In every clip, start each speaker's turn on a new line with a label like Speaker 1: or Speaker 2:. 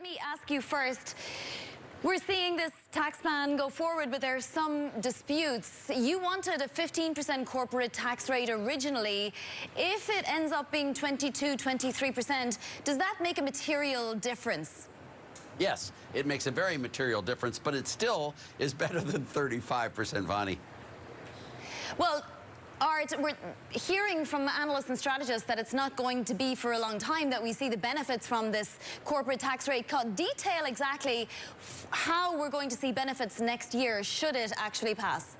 Speaker 1: me ask you first. We're seeing this tax plan go forward, but there are some disputes. You wanted a 15% corporate tax rate originally. If it ends up being 22, 23%, does that make a material difference?
Speaker 2: Yes, it makes a very material difference, but it still is better than 35%, Vonnie.
Speaker 1: Well, Art, we're hearing from analysts and strategists that it's not going to be for a long time that we see the benefits from this corporate tax rate cut. Detail exactly how we're going to see benefits next year should it actually pass.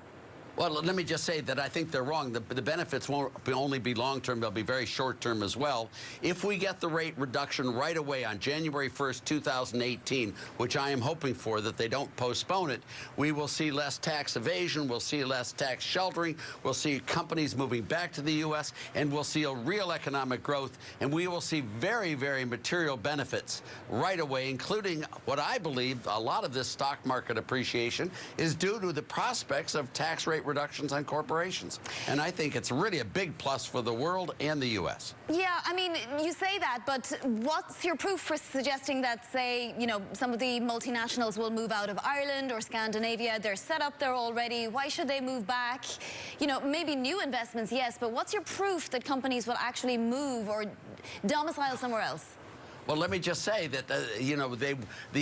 Speaker 2: Well, let me just say that I think they're wrong. The benefits won't only be long-term, they'll be very short-term as well. If we get the rate reduction right away on January 1st, 2018, which I am hoping for, that they don't postpone it, we will see less tax evasion, we'll see less tax sheltering, we'll see companies moving back to the U.S., and we'll see a real economic growth, and we will see very, very material benefits right away, including what I believe a lot of this stock market appreciation is due to the prospects of tax rate reductions on corporations. And I think it's really a big plus for the world and the U.S.
Speaker 1: Yeah, I mean, you say that, but what's your proof for suggesting that, say, you know, some of the multinationals will move out of Ireland or Scandinavia? They're set up there already. Why should they move back? You know, maybe new investments, yes, but what's your proof that companies will actually move or domicile somewhere else?
Speaker 2: Well, let me just say that, you know, the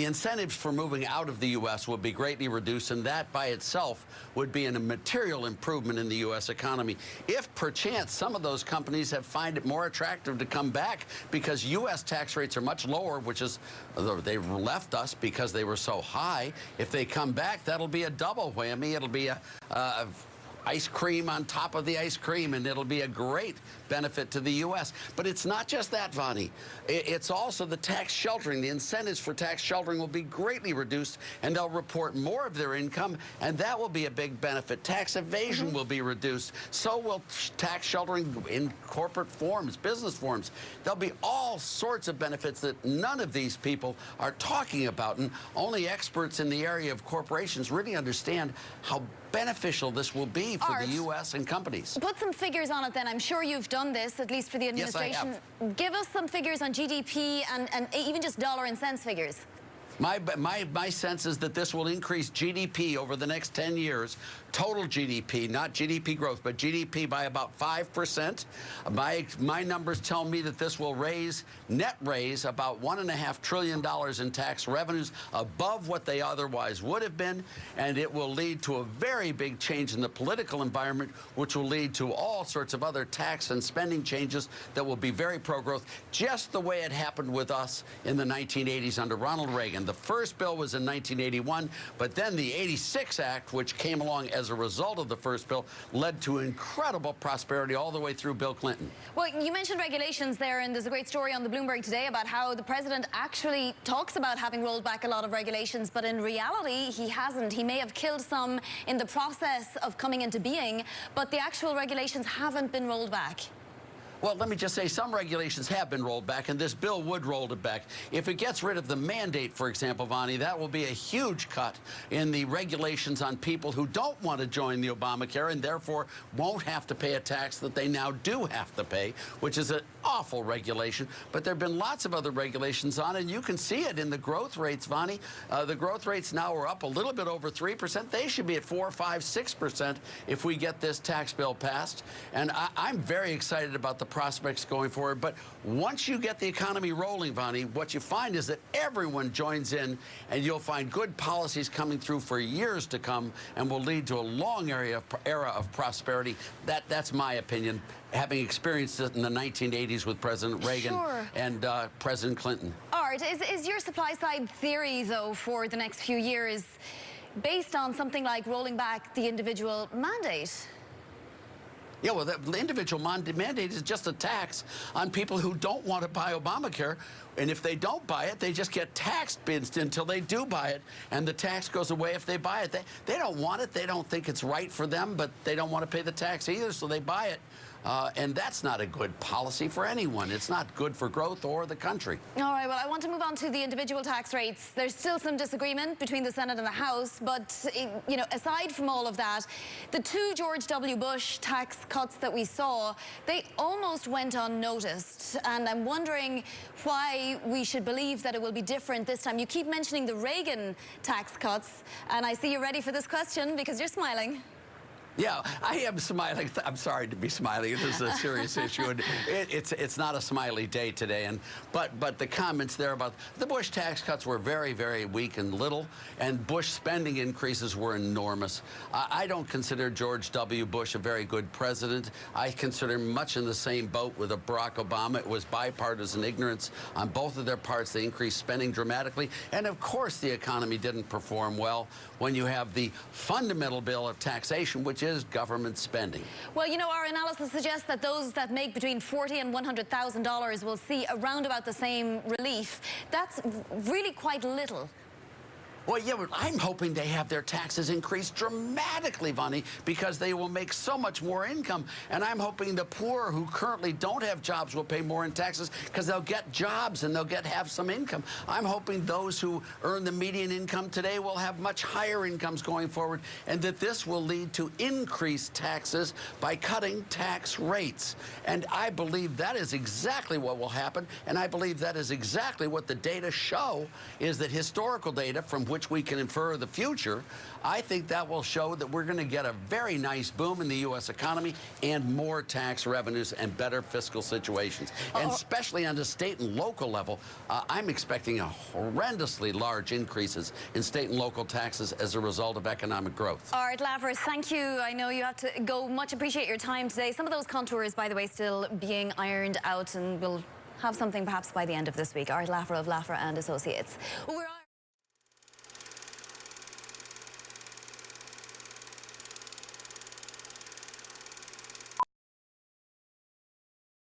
Speaker 2: incentives for moving out of the U.S. will be greatly reduced, and that by itself would be a material improvement in the U.S. economy. If, perchance, some of those companies find it more attractive to come back because U.S. tax rates are much lower, which is, they left us because they were so high. If they come back, that'll be a double whammy. It'll be a ice cream on top of the ice cream, and it'll be a great benefit to the U.S. But it's not just that, Vonnie. It's also the tax sheltering. The incentives for tax sheltering will be greatly reduced, and they'll report more of their income, and that will be a big benefit. Tax evasion will be reduced. So will tax sheltering in corporate forms, business forms. There'll be all sorts of benefits that none of these people are talking about, and only experts in the area of corporations really understand how beneficial this will be for the U.S. and companies.
Speaker 1: Put some figures on it then. I'm sure you've done this, at least for the administration.
Speaker 2: Yes, I have.
Speaker 1: Give us some figures on GDP and even just dollar and cents figures.
Speaker 2: My sense is that this will increase GDP over the next 10 years, total GDP, not GDP growth, but GDP by about 5%. My numbers tell me that this will net raise about $1.5 trillion in tax revenues above what they otherwise would have been, and it will lead to a very big change in the political environment, which will lead to all sorts of other tax and spending changes that will be very pro-growth, just the way it happened with us in the 1980s under Ronald Reagan. The first bill was in 1981, but then the 86 Act, which came along as a result of the first bill, led to incredible prosperity all the way through Bill Clinton.
Speaker 1: Well, you mentioned regulations there, and there's a great story on the Bloomberg today about how the president actually talks about having rolled back a lot of regulations, but in reality, he hasn't. He may have killed some in the process of coming into being, but the actual regulations haven't been rolled back.
Speaker 2: Well, let me just say some regulations have been rolled back, and this bill would roll it back. If it gets rid of the mandate, for example, Vonnie, that will be a huge cut in the regulations on people who don't want to join the Obamacare and therefore won't have to pay a tax that they now do have to pay, which is an awful regulation. But there have been lots of other regulations on it, and you can see it in the growth rates, Vonnie. The growth rates now are up a little bit over 3%. They should be at 4, 5, 6% if we get this tax bill passed. And I'm very excited about the prospects going forward. But once you get the economy rolling, Vonnie, what you find is that everyone joins in, and you'll find good policies coming through for years to come and will lead to a long era of prosperity. That's my opinion, having experienced it in the 1980s with President Reagan and President Clinton.
Speaker 1: Art, is your supply side theory, though, for the next few years based on something like rolling back the individual mandate?
Speaker 2: Yeah, well, the individual mandate is just a tax on people who don't want to buy Obamacare. And if they don't buy it, they just get taxed until they do buy it. And the tax goes away if they buy it. They don't want it. They don't think it's right for them, but they don't want to pay the tax either, so they buy it. and that's not a good policy for anyone. It's not good for growth or the country.
Speaker 1: All right, well, I want to move on to the individual tax rates. There's still some disagreement between the Senate and the House, but, you know, aside from all of that, the two George W. Bush tax cuts that we saw, they almost went unnoticed, and I'm wondering why we should believe that it will be different this time. You keep mentioning the Reagan tax cuts, and I see you're ready for this question because you're smiling.
Speaker 2: Yeah, I am smiling. I'm sorry to be smiling. This is a serious issue, and it's not a smiley day today. But the comments there about the Bush tax cuts were very, very weak and little, and Bush spending increases were enormous. I don't consider George W. Bush a very good president. I consider him much in the same boat with Barack Obama. It was bipartisan ignorance on both of their parts. They increased spending dramatically, and of course the economy didn't perform well when you have the fundamental bill of taxation, which is government spending.
Speaker 1: Well, you know, our analysis suggests that those that make between $40,000 and $100,000 will see around about the same relief. That's really quite little.
Speaker 2: Well, yeah, but I'm hoping they have their taxes increased dramatically, Vonnie, because they will make so much more income. And I'm hoping the poor who currently don't have jobs will pay more in taxes because they'll get jobs and they'll have some income. I'm hoping those who earn the median income today will have much higher incomes going forward, and that this will lead to increased taxes by cutting tax rates. And I believe that is exactly what will happen, and I believe that is exactly what the data show, is that historical data from which we can infer the future. I think that will show that we're going to get a very nice boom in the U.S. economy and more tax revenues and better fiscal situations. And especially on the state and local level, I'm expecting a horrendously large increases in state and local taxes as a result of economic growth.
Speaker 1: All right, Laffer, thank you. I know you have to go. Much appreciate your time today. Some of those contours, by the way, still being ironed out, and we'll have something perhaps by the end of this week. Art Laffer of Laffer and Associates. We're